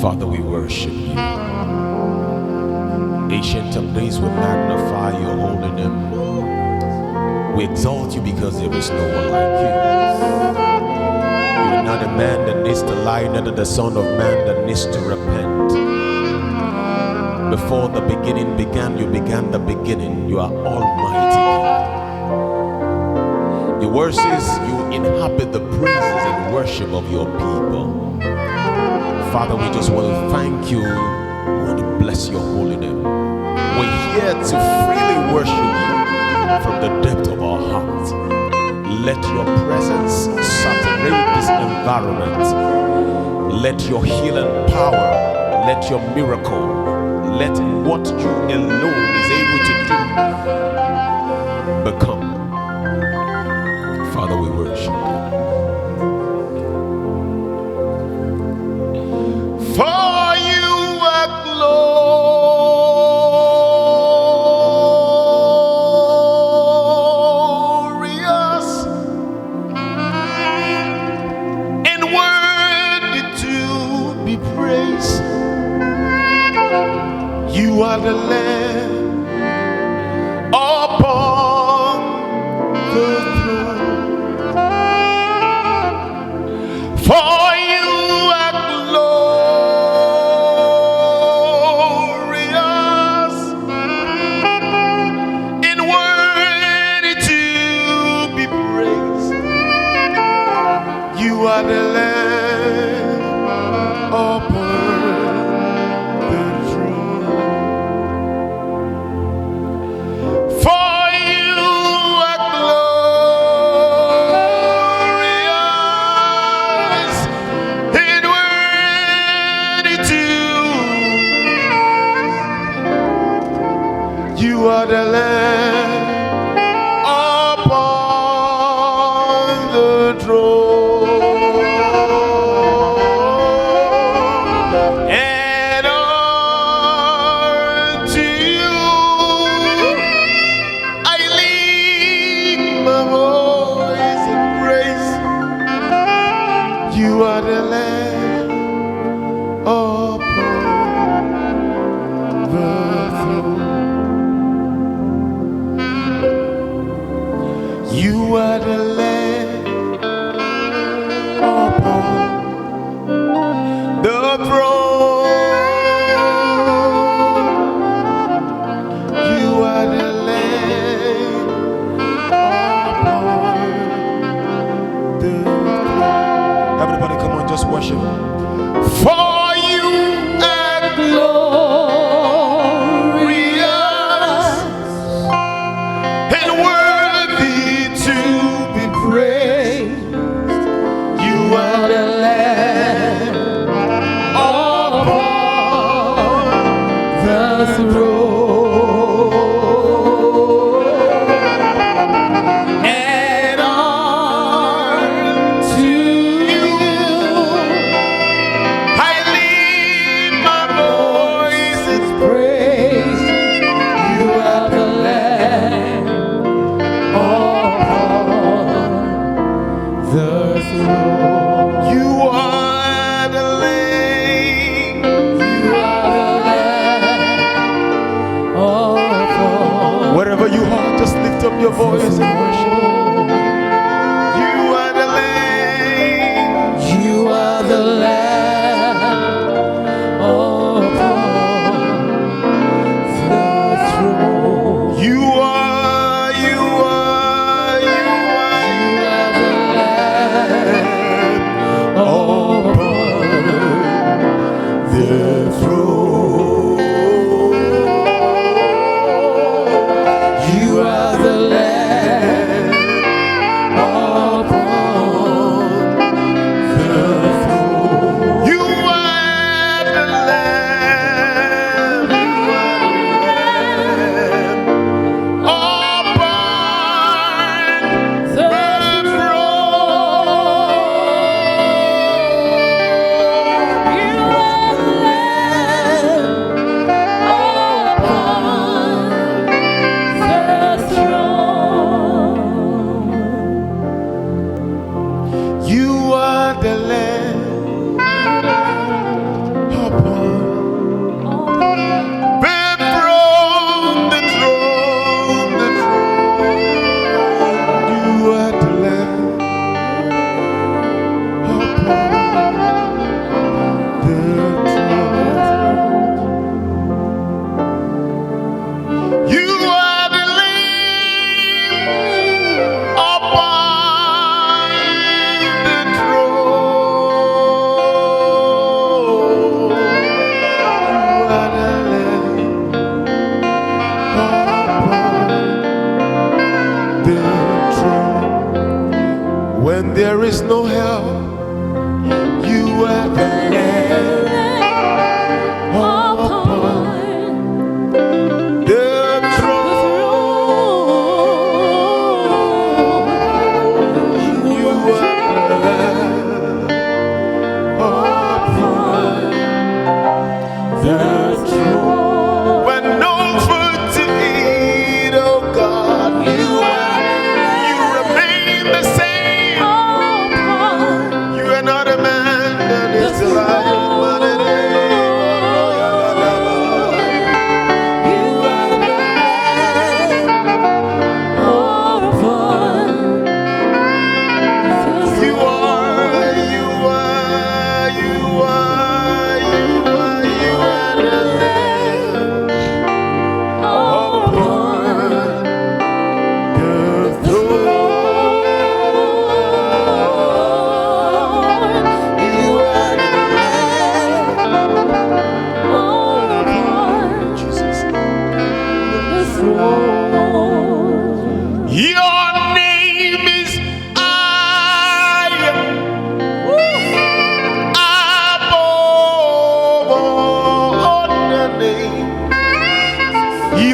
Father, we worship you. Ancient of days, we magnify your holy name. We exalt you because there is no one like you. You are not a man that needs to lie, neither the son of man that needs to repent. Before the beginning began, you began the beginning. You are almighty God. Your word says you inhabit the praises and worship of your people. Father, we just want to thank you. We want to bless your holy name. We're here to freely worship you from the depth of our heart. Let your presence saturate this environment. Let your healing power, let your miracle, let what you alone is able to do become. Father, we worship you. For you are glorious and worthy to be praised. You are the Lamb upon the throne. For you are glorious and worthy to be praised. You are the Lamb upon the throne. For you are glorious and worthy to. You are the Lamb upon the throne. And unto you I lift my voice in praise. You are the Lamb upon the throne. You are the Lamb upon the throne. You are the Lamb upon the throne. Everybody, come on, just worship. For you are glorious and worthy to be praised. You are the Lamb upon the throne. And unto you I lift my voice in praise. You are the Lamb upon the throne. You are the Lamb. You are the Lamb upon. Wherever you are, just lift up your voice and worship. You are the Lamb. You are the Lamb upon the throne. You are the Lamb upon the throne. You are the Lamb upon the throne. You are the Lamb. You are the Lamb upon the throne.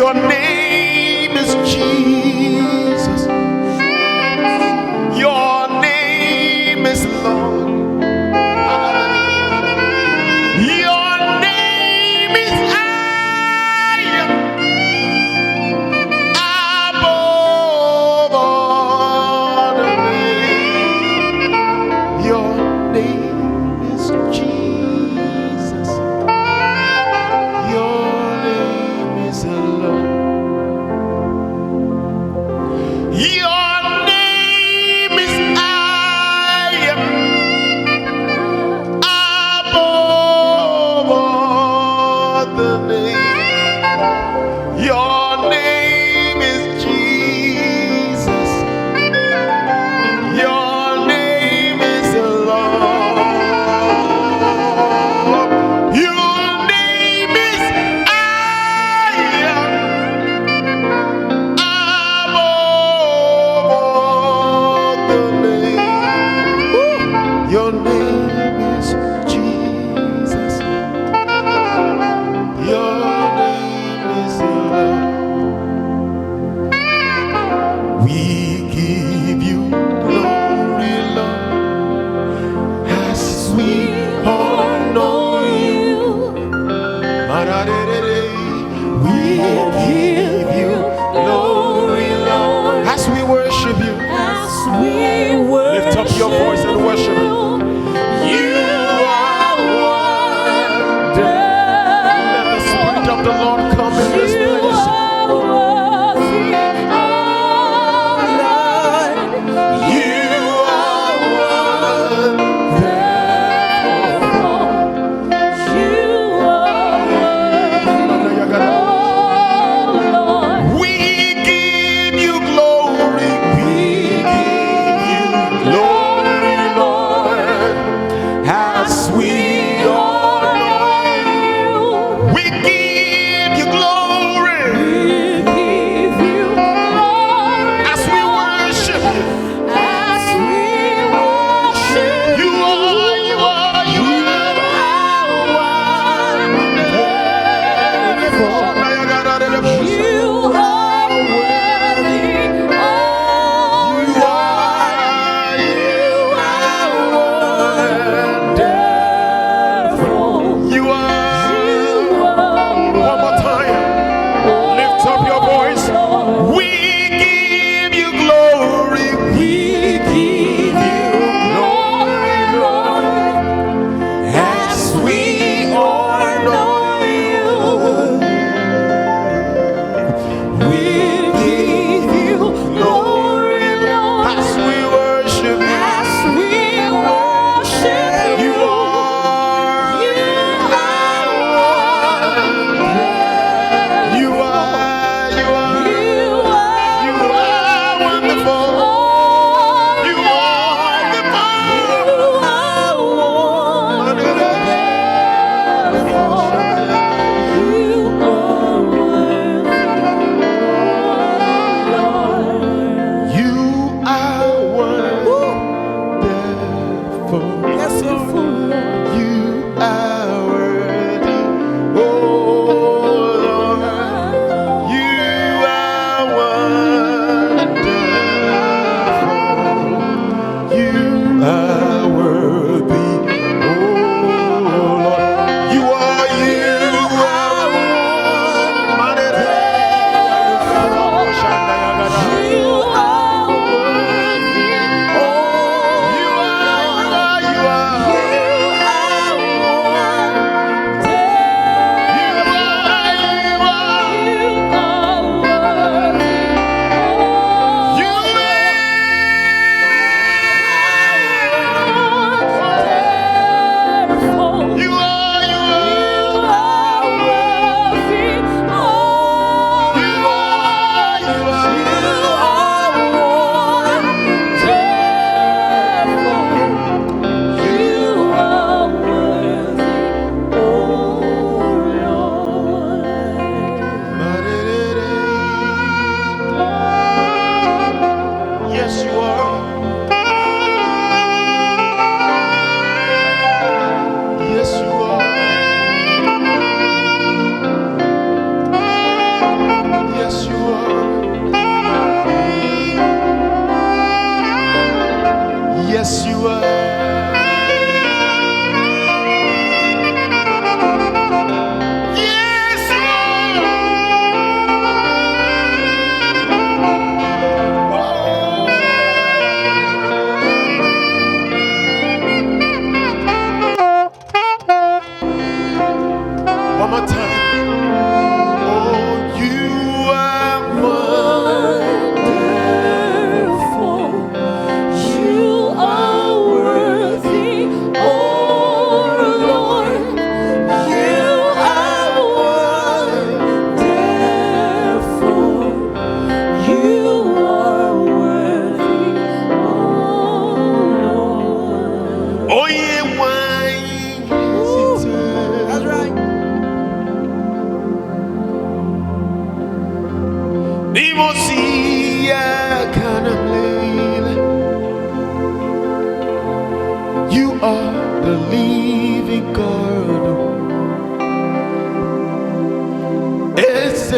Your name is Jesus. Your name is Lord. Your name is higher above all the name. Your name is Jesus. Your name is Lord. Your name is higher above all the name. Your name is Jesus. Your name is Lord. Your name is higher above all the name. Your name is Jesus. Your name is Lord. We give you glory, Lord, as we honor you. We give you glory, Lord, as we worship you. Lift up your voice and worship him. You are wonderful. Let the Spirit of the Lord come in this place. You are wonderful. We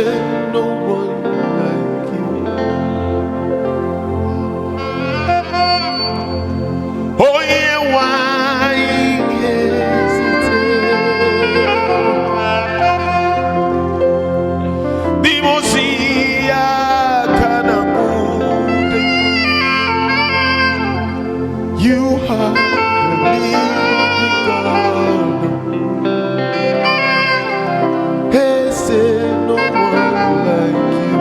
say no one like you. Oh yeah, why hesitate? Dimosia kanamude. You are the living God. Hey, say no one like you.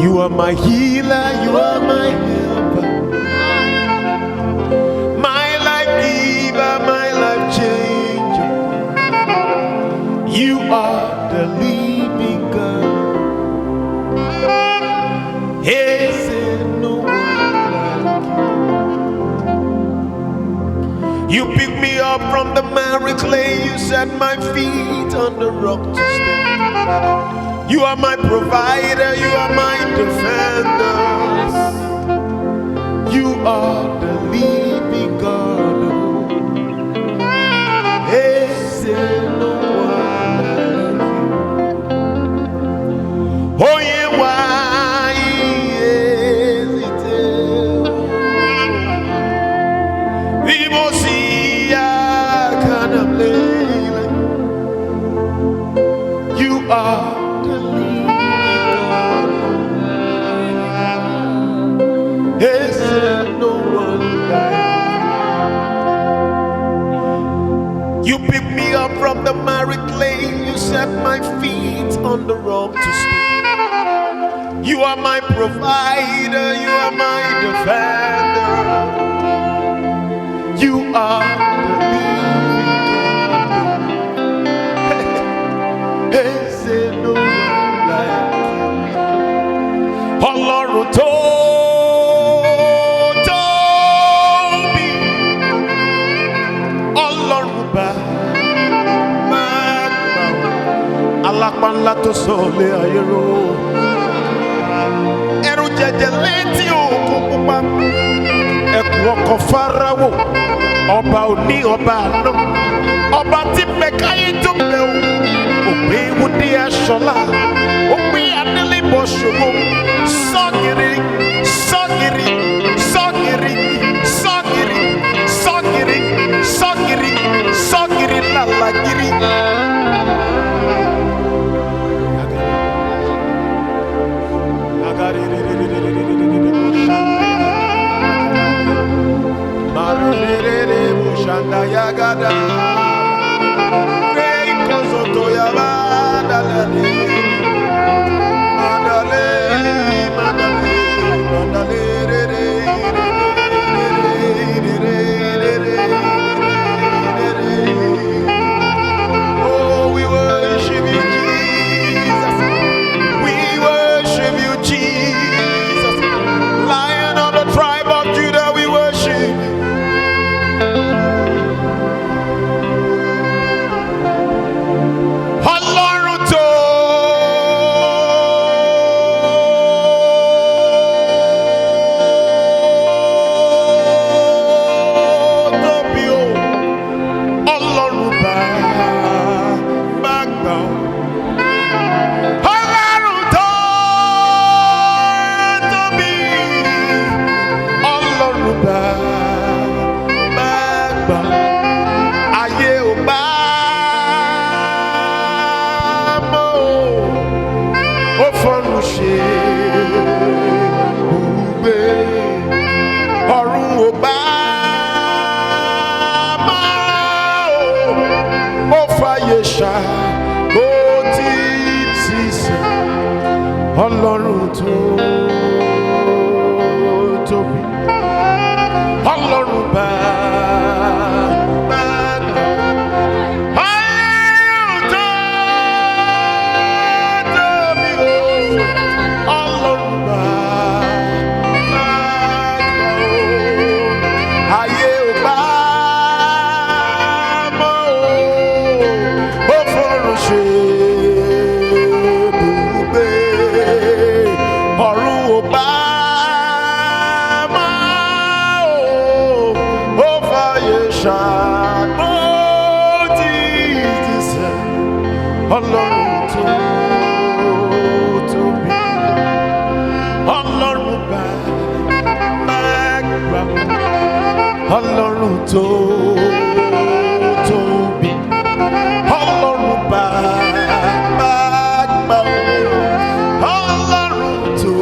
You are my healer, you are my helper, my life giver, my life changer. You are the living God. Hey, say no one like you. You picked me up from the miry clay, you set my feet on the rock to stay. You are my provider, you are my defender. You are the living God. Hey, say no one like you. Oh yeah, why hesitate? Vimosia kanamlela. You are the living God. Hey, say no one like you. You picked me up from the miry clay, you set my feet on the rock to stay. You are my provider, you are my defender. You are the living God. Hey, say no one like you. Ọlọ́run tó tóbi, Ọlọ́run bàbá alápá ńlá tó sọ̀lẹ̀ ayé ró. Ẹ̀rù jẹ̀jẹ̀ létí òkun pupa, ẹ̀kú ọkọ̀ Fáráò, ọba òní ọba àná, ọba tí mẹ̀káyé tó bẹ̀ o, òpin ìwúdí aṣọlá, òpin adélébọ̀ ṣògo, sọ́gìrì, sọ́gìrì, sọ́gìrì, sọ́gìrì, sọ́gìrì, sọ́gìrì, sọ́gìrì lálàgìrì. Yagada, Rei Kosoto Yabadalade, Madale, Madale, Madale, oh, we worship you, Jesus. We worship you, Jesus. Lion of the tribe of Judah, we worship you. Ọlọ́run tó tóbi, Ọlọ́run bàbá náà, Ọlọ́run tó tóbi o, Ọlọ́run bàbá náà, ayé ò bá mọ́ o, ó fọ́run ṣe. Ọ̀run Ọlọ́run tó tóbi, Ọlọ́run bàbá àgbà, Ọlọ́run tó tóbi, Ọlọ́run bàbá àgbà, Ọlọ́run tó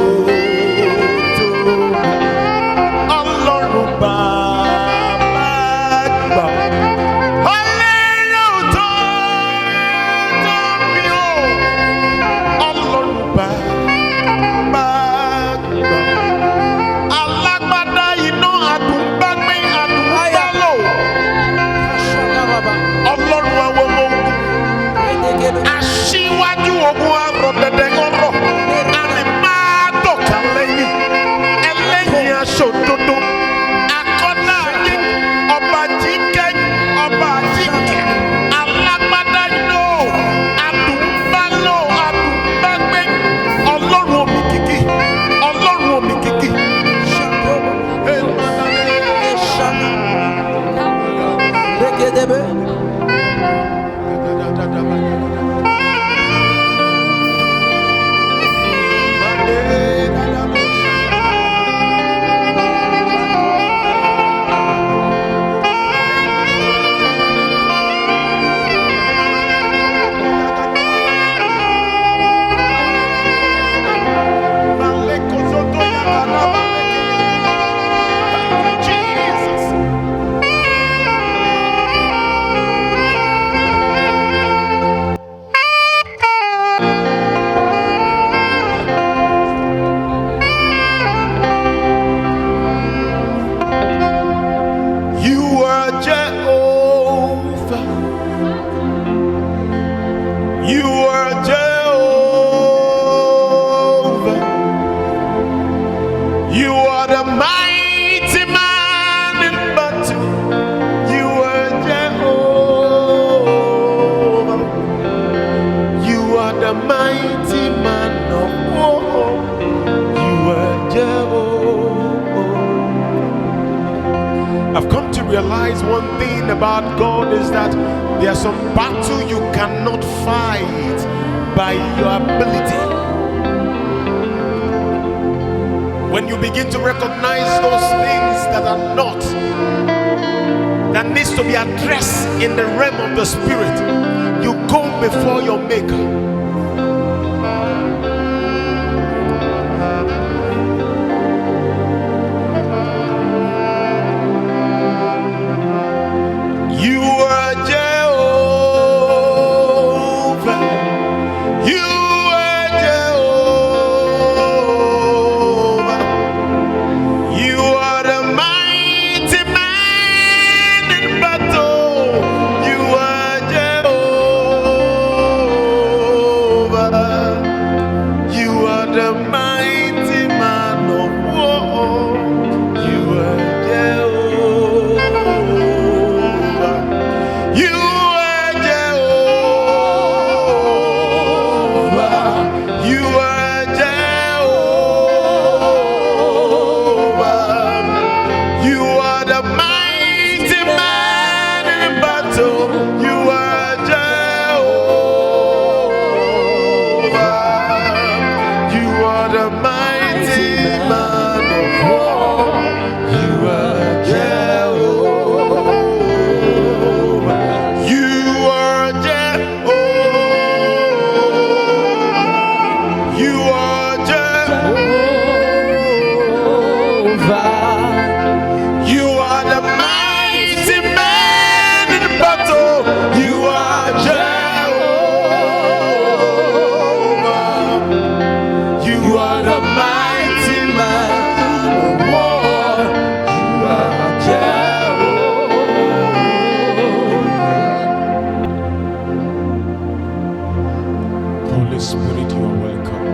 tóbi, Ọlọ́run bàbá àgbà, Ọlọ́run tó tóbi o, Ọlọ́run bàbá àgbà, alágbádá iná àdúgbàgbé àdúgbàlò, Ọlọ́run àwọn ọmọ ogun, aṣíwájú ogun arọ dẹdẹ ọrọ, àrèmádọ̀kà lẹ́yìn, ẹlẹ́yìn aṣòdodo, akọ́dá ayé, ọba jíkẹ́, ọba jíkẹ́, alágbádá iná, àdúgbàlò, àdúgbàgbé, Ọlọ́run òmìkìkì, Ọlọ́run òmìkìkì. You are Jehovah. You are Jehovah. You are the mighty man in battle. You are Jehovah. You are the mighty man of war. You are Jehovah. I've come to realize one thing about God is that there's some battle you cannot fight by your ability. When you begin to recognize those things that are not, that needs to be addressed in the realm of the spirit, you go before your maker. You are Jehovah. You are Jehovah. You are the mighty man in battle. You are Jehovah. You are the mighty man of war. You are Jehovah. You are Jehovah. You are Jehovah. You are the mighty man in battle. You are Jehovah. You are the mighty man of war. You are Jehovah. You are Jehovah. You are Jehovah. You are the mighty man in battle. You are Jehovah. You are the mighty man of war. You are Jehovah. Holy Spirit, you are welcome.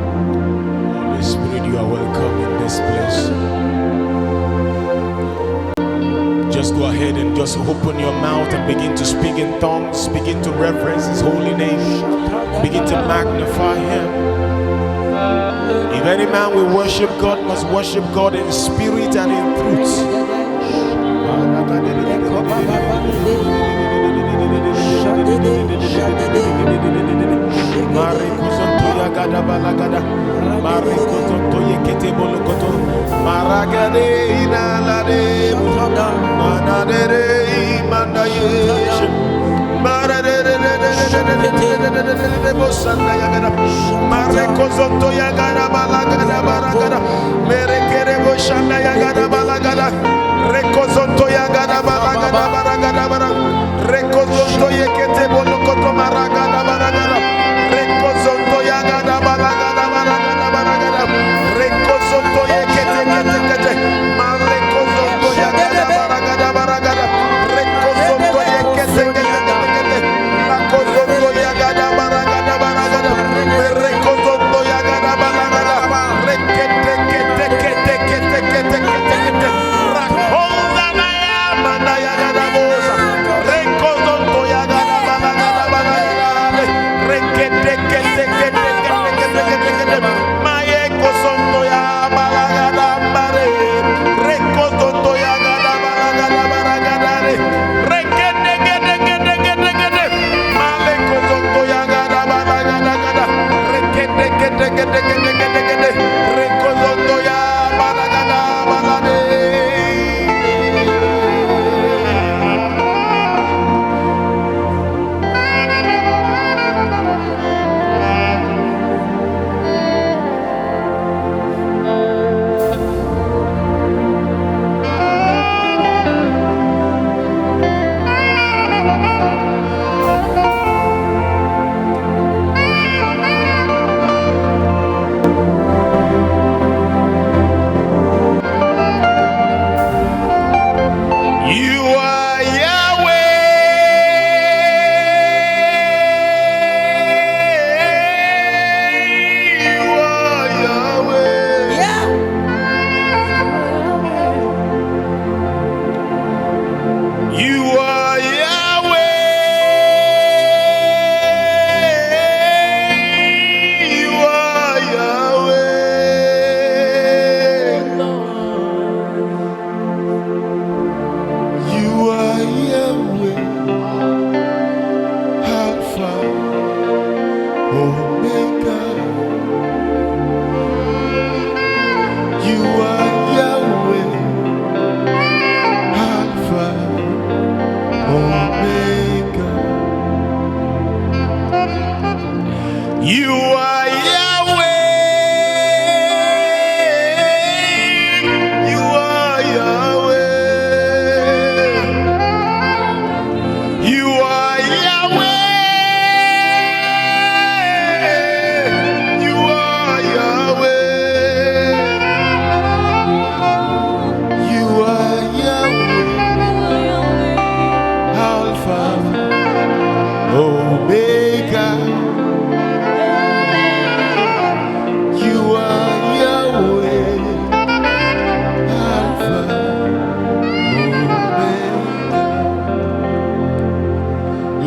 Holy Spirit, you are welcome in this place. Just go ahead and just open your mouth and begin to speak in tongues. Begin to reverence His holy name. Begin to magnify Him. If any man will worship God, must worship God in spirit and in truth.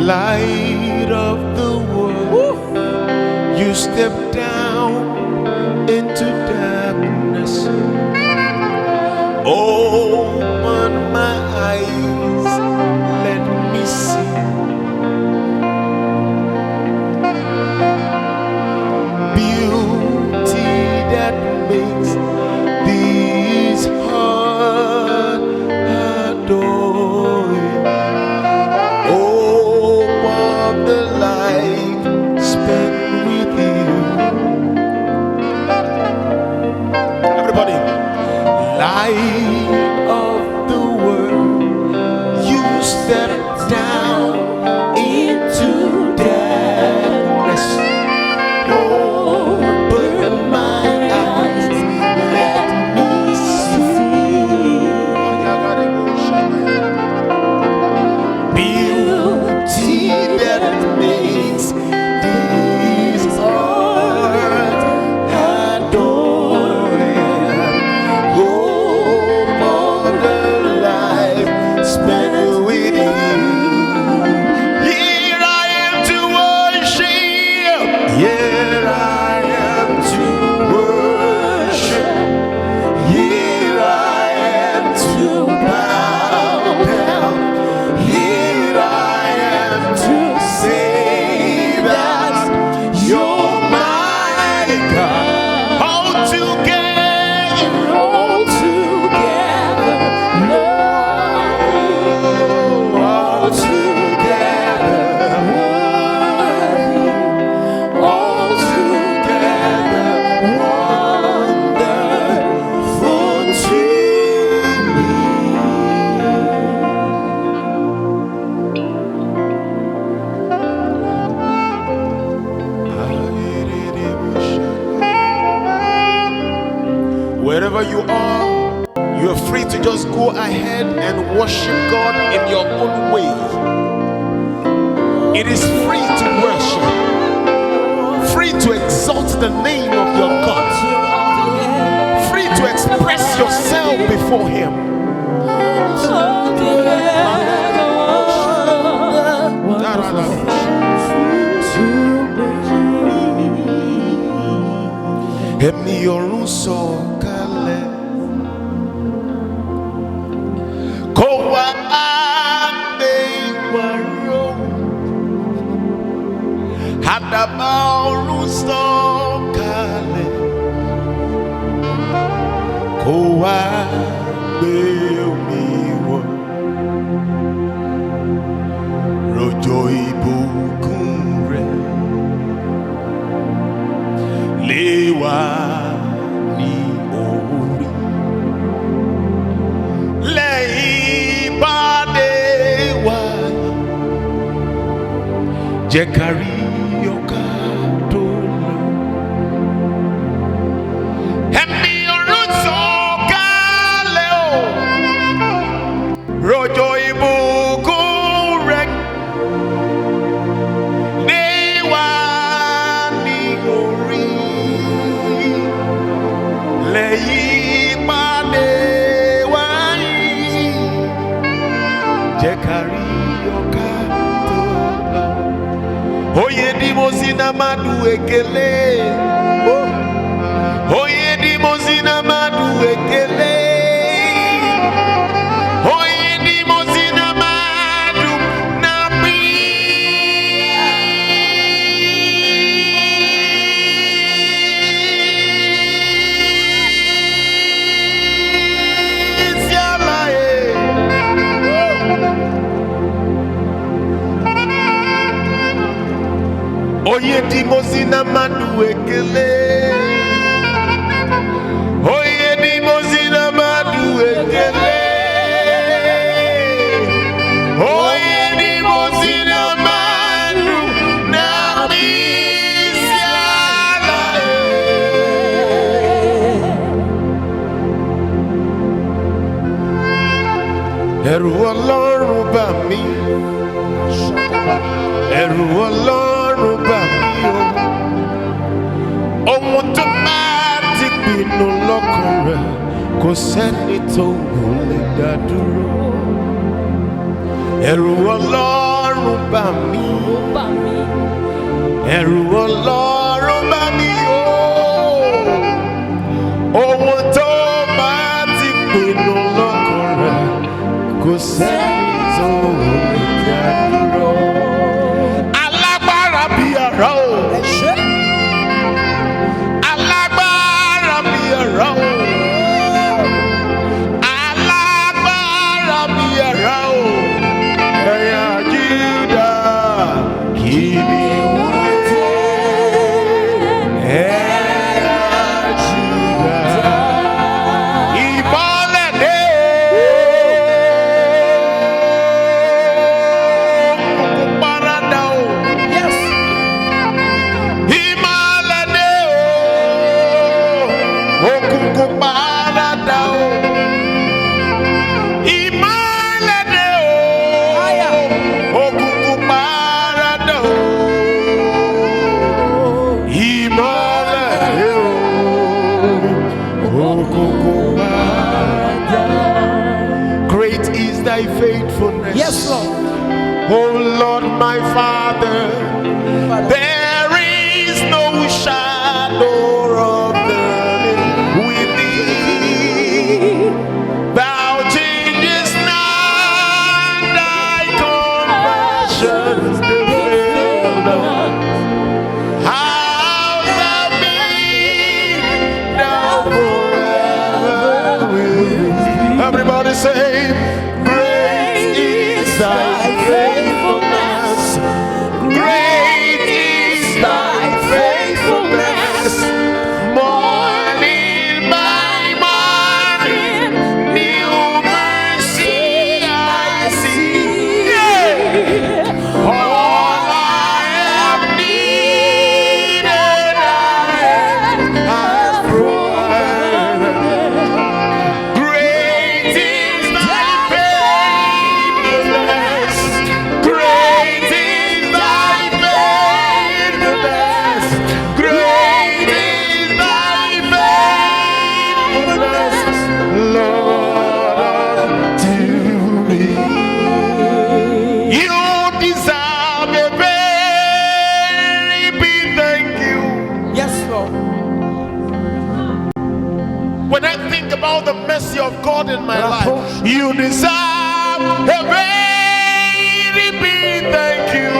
Light of the world, you step down into darkness. Open my eyes, let me see beauty that makes this heart adore you. The life spent with you. Everybody, light of the world, you step down into darkness. Open my eyes, let me see beauty that makes this heart adore. Open free to just go ahead and worship God in your own way. It is free to worship, free to exalt the name of your God, free to express yourself before Him. Ẹ̀mí ọ̀run sọ̀kalẹ̀, kó wá gbé wa ró. Àdàbà ọ̀run sọ̀kalẹ̀, kó wá gbé omi wọ̀. Rọ̀jò ìbùkún rẹ̀ lé wa ní orí. Lẹ́yìn ìpàdé wa, jẹ́ ká rí ọ̀ká tó lọ. Ẹ̀mí ọ̀run sọ̀kalẹ̀ o, rọ̀jò ìbùkún rẹ̀ lé wa ní orí. Lẹ́yìn ìpàdé wa yìí, jẹ́ ká rí ọ̀ká tó lọ. Oye di mo zina madu ekele, oye di mo zina madu ekele, oye di mo zina madu nabi. Oye di mo zina madu ekele, oye di mo zina madu ekele, oye di mo zina madu nabi siala. Ẹ̀rù Ọlọ́run bà mí, ẹ̀rù Ọlọ́run bà mí o. Ohun tó máa ti pinnu lọ́kàn rẹ̀, kò sẹ́ni tó lè dá dúró. Ẹ̀rù Ọlọ́run bà mí, ẹ̀rù Ọlọ́run bà mí o. Ohun tó máa ti pinnu lọ́kàn rẹ̀, kò sẹ́ni tó lè dá dúró. Alágbára bí ara o, alágbára bí ara o, alágbára bí ara o. Ẹ̀yà Júdà kí ni wọ́n ti? Ẹ̀yà Júdà ìmọ́lẹ̀ dé o, kò parada o. Ìmọ́lẹ̀ dé o, òkùnkùn parada o. Ìmọ́lẹ̀ dé o, òkùnkùn parada o. Ìmọ́lẹ̀ dé o, òkùnkùn parada. Great is thy faithfulness. Yes, Lord. Oh Lord, my Father, there is no shadow of turning with thee. Thou changest not, thy compassions they fail not. How thou been, thou forever will. Everybody say, great is thy faithfulness. Great is thy faithfulness. Morning by morning, new mercy I see. Yeah. All I have needed, thy hand has provided. Great in my life. You deserve a very big thank you.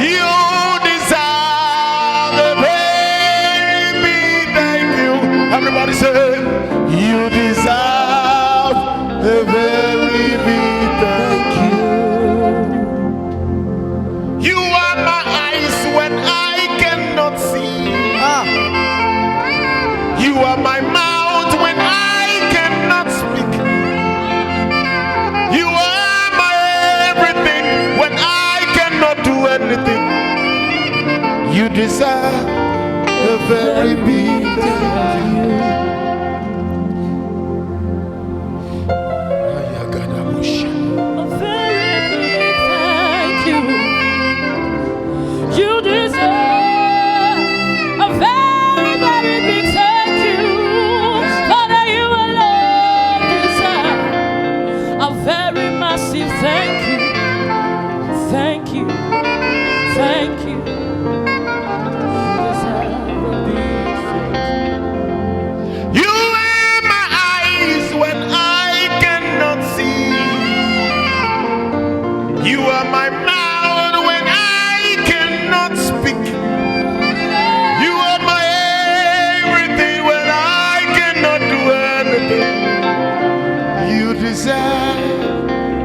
You deserve a very big thank you. Everybody say, you deserve a very big thank you. You are my eyes when I cannot see. You are my mouth when I cannot speak. You are my everything when I cannot do anything. You deserve a very big thank you. A very big thank you. You deserve a very, very big thank you. Father, you alone deserve a very massive thank you. Thank you. Thank you. You deserve a big thank you. You are my eyes when I cannot see. You are my mouth when I cannot speak. You are my everything when I cannot do anything. You deserve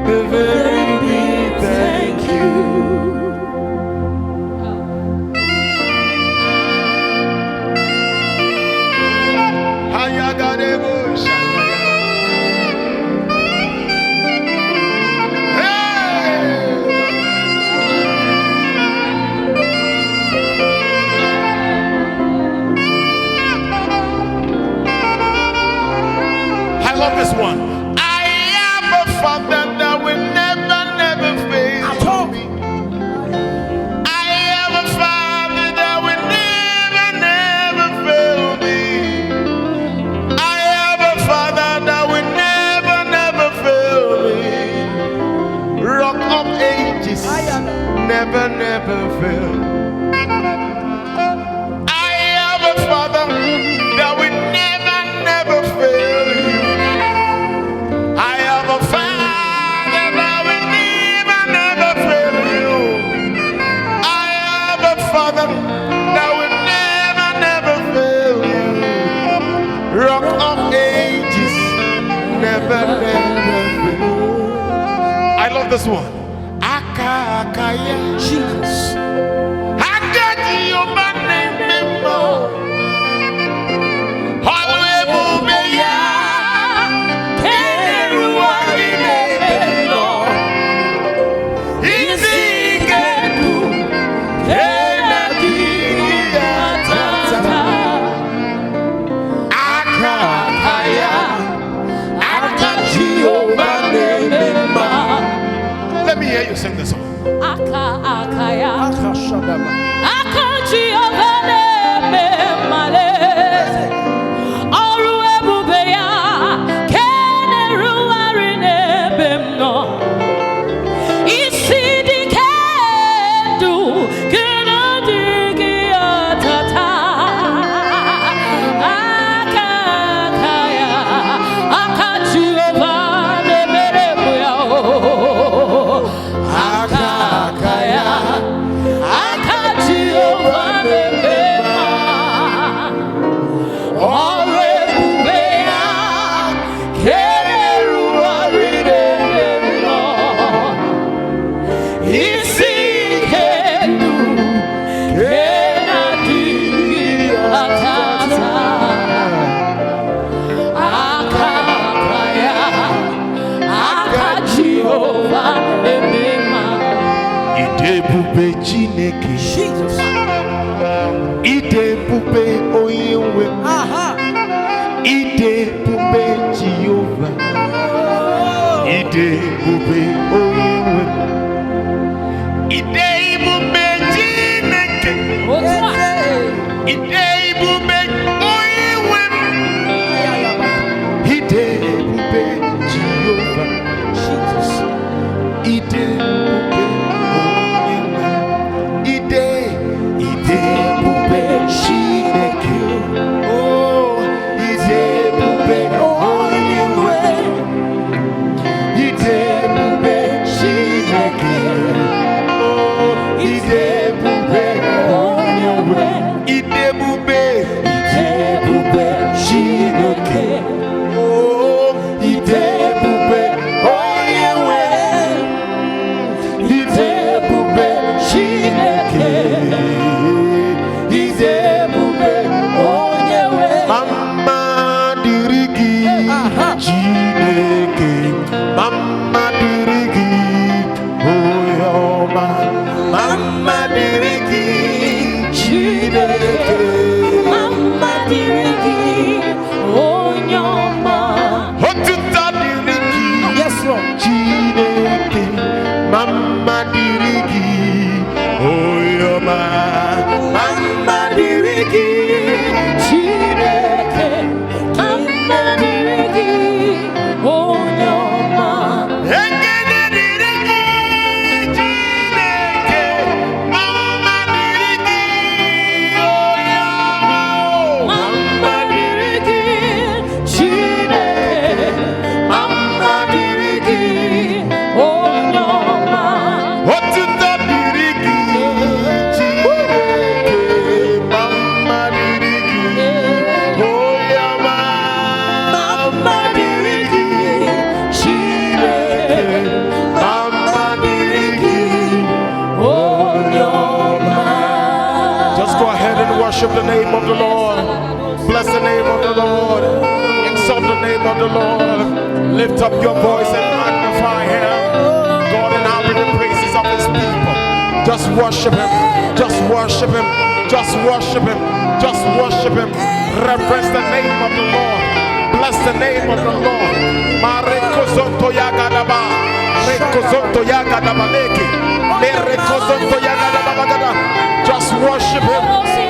a very big thank you. I love this one. I am a father that will never, never fail me. I am a father that will never, never fail me. I am a father that will never, never fail me. Rock of ages, never, never fail. I am a father that will never, never fail you. I am a father that will never, never fail you. I am a father that will never, never fail you. Rock of ages, never, never fail. I love this one. Akakaya. Jesus. Akaki obane memo. Hallelujah. Let me hear you sing this song. Jesus. Ide bube oyewe. Ide bube Jehovah. Ide bube oyewe. Ide bube Chineke. Ide bube oyewe. Ide bube Jehovah. Jesus. Ide bube oyewe. Ide bube Chineke. Oh, ide bube name of the Lord. Lift up your voice and magnify him. God inhabit the praises of his people. Just worship him. Just worship him. Just worship him. Just worship him. Reverence the name of the Lord. Bless the name of the Lord. Marekozonto yagadaba. Rekozonto yagadabaleki. Merekozonto yagadabagada. Just worship him.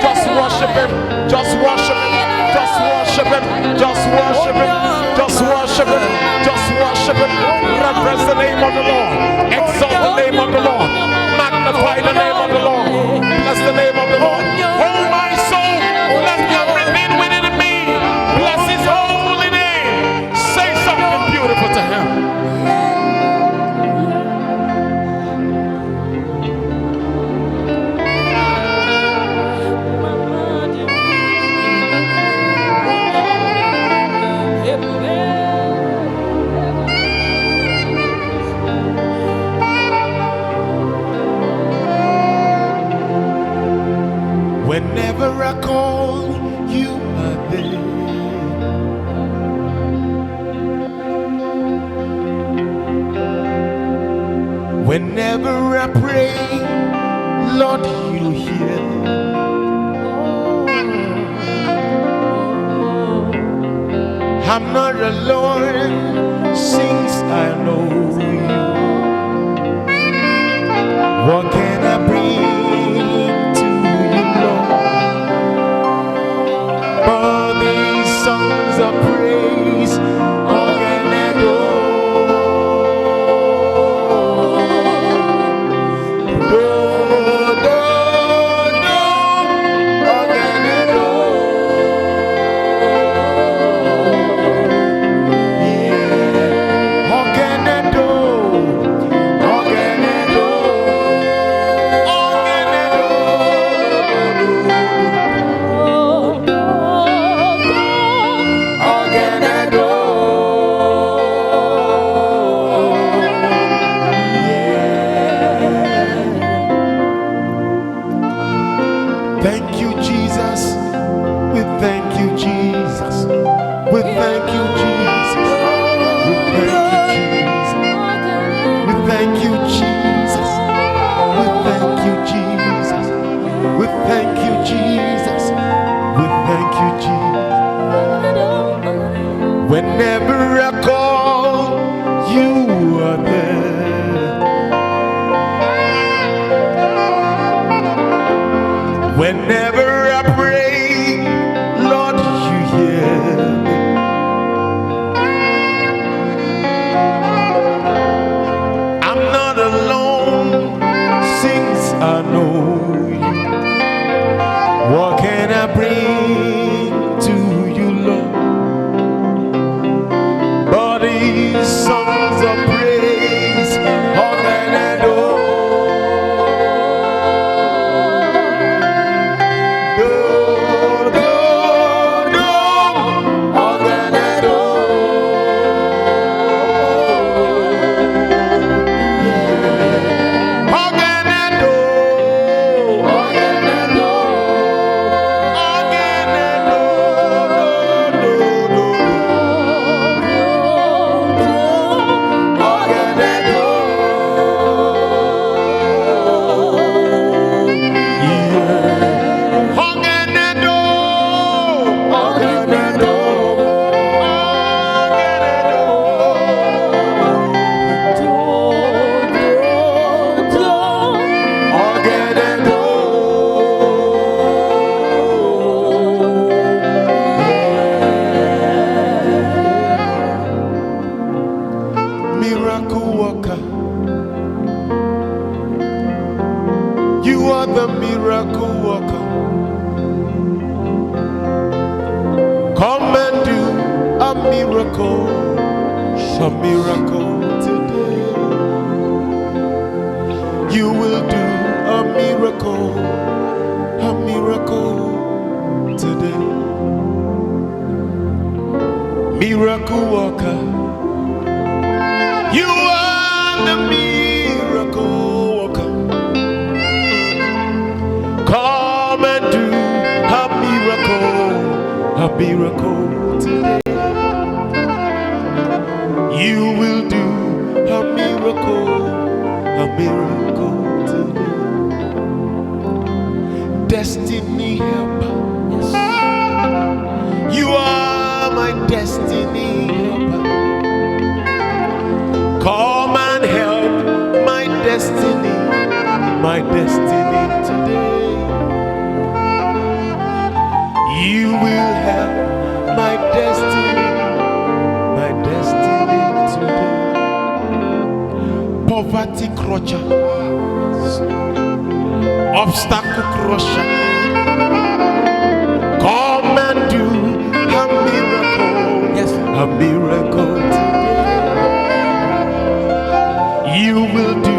Just worship him. Just worship him. Just worship him. Just worship him. Just worship him. Just worship him. Reverence the name of the Lord. Exalt the name of the Lord. Magnify the name of the Lord. Bless the name of the Lord. Oh my soul, let everything within me bless his holy name. Say something beautiful to him. Whenever I call, you are there. Whenever I pray, Lord, you hear. I'm not alone since I know you. What can I bring to you, Lord? All these songs of praise, all can I do? Thank you, Jesus. We thank you, Jesus. We thank you, Jesus. We thank you, Jesus. We thank you, Jesus. We thank you, Jesus. We thank you, Jesus. Whenever I call, you are there. Whenever I pray, Lord, you hear me. I'm not alone since I know you. What can I bring to you, Lord? But these songs of praise, how can I do? Miracle worker, you are the miracle worker. Come and do a miracle today. You will do a miracle today. Miracle worker, you are the miracle worker. Come and do a miracle today. miracle today. Destiny helper. Yes. You are my destiny helper. Come and help my destiny today. You will help my destiny today. Poverty crusher, obstacle crusher, come and do a miracle, Yes. a miracle today. You will do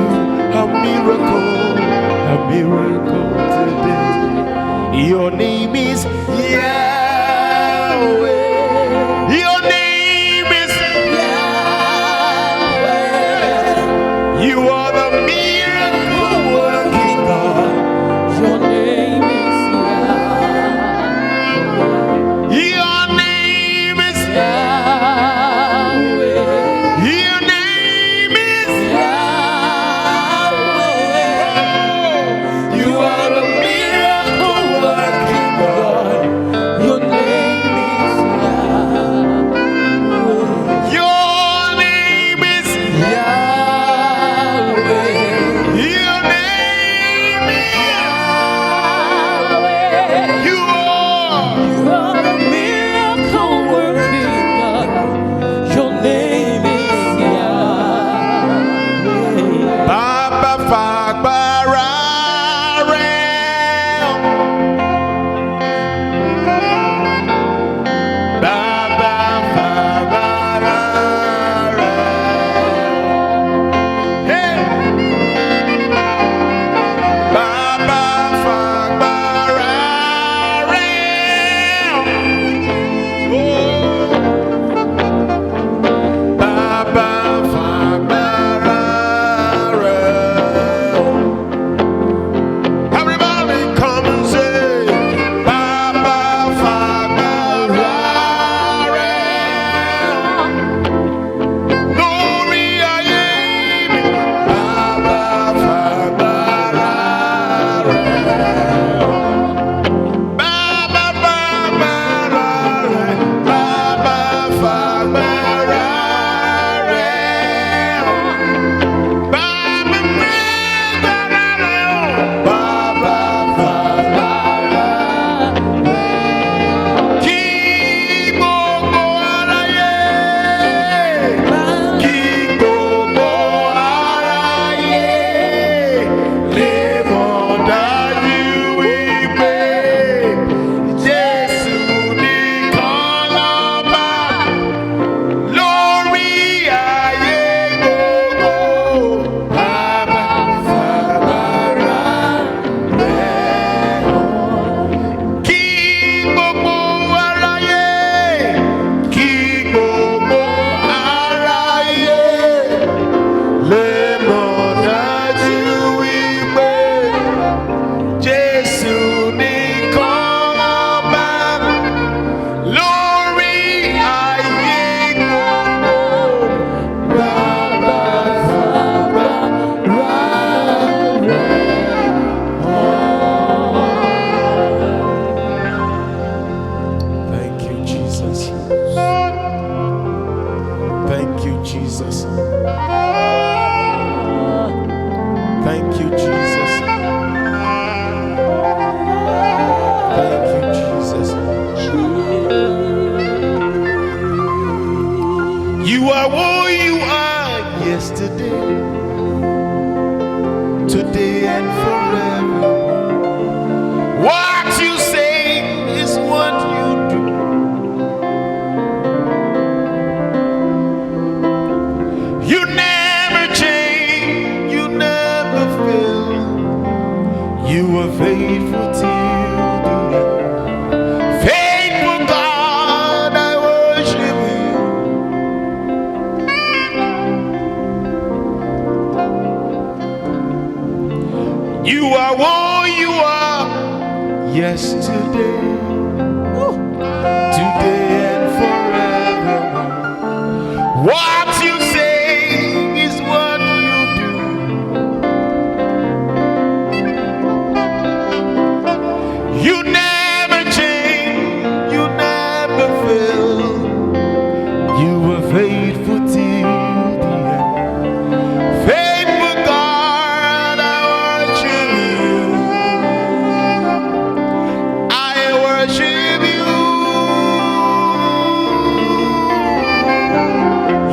a miracle today. Your name is Yahweh. Your name is Yahweh. You are the miracle working God. Your name is Yahweh. Your name is Yahweh. Your name is Yahweh. You are the miracle working God. Your name is Yahweh. Your name is Yahweh. Your name is Yahweh. You are. You are the miracle working God. Your name is Yahweh. Baba Fagbara Rel. Baba Fagbara Rel. Hey. Baba Fagbara Rel. Oh. Baba Fagbara Rel. Everybody come and say, Baba Fagbara Rel. Glory aye, Baba Fagbara Rel. Baba Fagbara Rel. Baba Fagbara Rel. Baba Fagbara Rel. Baba Fagbara Kí gbogbo aráyé, kí gbogbo aráyé lè mọ̀ dájú wípé Jésù nìkan lọ́ba lórí ayé gbogbo. Baba Fagbara Rel. Kí gbogbo aráyé, kí gbogbo aráyé lè mọ̀ dájú wípé Jésù nìkan lọ́ba lórí ayé gbogbo. Baba Thank you, Jesus. Thank you, Jesus. Thank you, Jesus. Thank you, Jesus. You are who you are yesterday, today, and forever. What you say is what you do. You never change, you never fail. You are faithful till the end. Faithful God, I worship you. You are what you are yesterday, today, and forever. What you say is what you do. faithful till the end. Faithful God, I worship you. I worship you.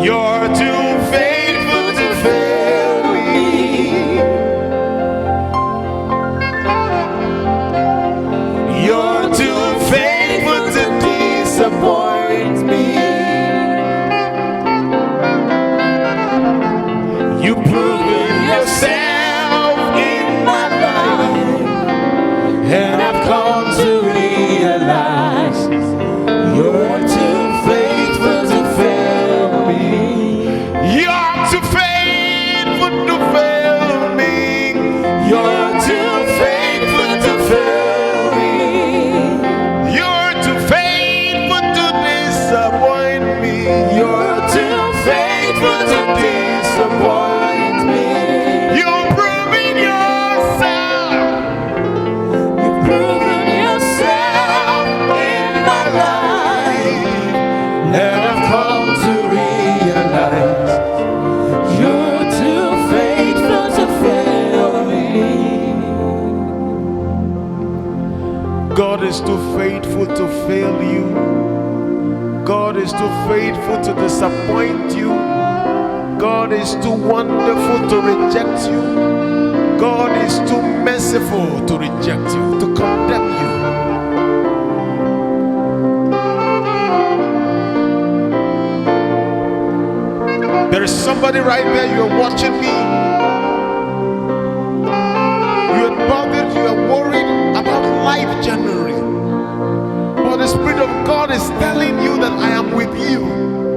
You're too faithful to fail me. You're too faithful to disappoint me. You've proven yourself in my life, and I've come to realize you're too faithful to fail me. You're too faithful to fail me. You're too faithful to fail me. You're too faithful to disappoint me. You're too faithful to disappoint me. You've proven yourself. You've proven yourself in my life, and I've come to realize you're too faithful to fail me. God is too faithful to fail you. God is too faithful to disappoint you. God is too wonderful to reject you. God is too merciful to reject you, to condemn you. There is somebody right there, you're watching me. You're bothered, you're worried about life generally. But the Spirit of God is telling you that I am with you.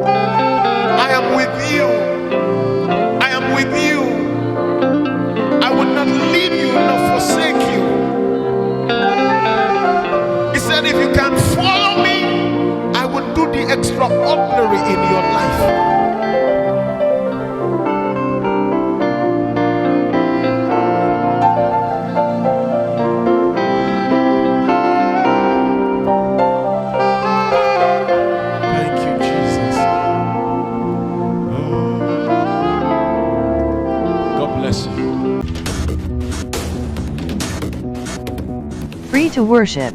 I am with you. I am with you. I will not leave you nor forsake you. He said, if you can follow me, I will do the extraordinary in your life. Thank you, Jesus. God bless you. Free to worship.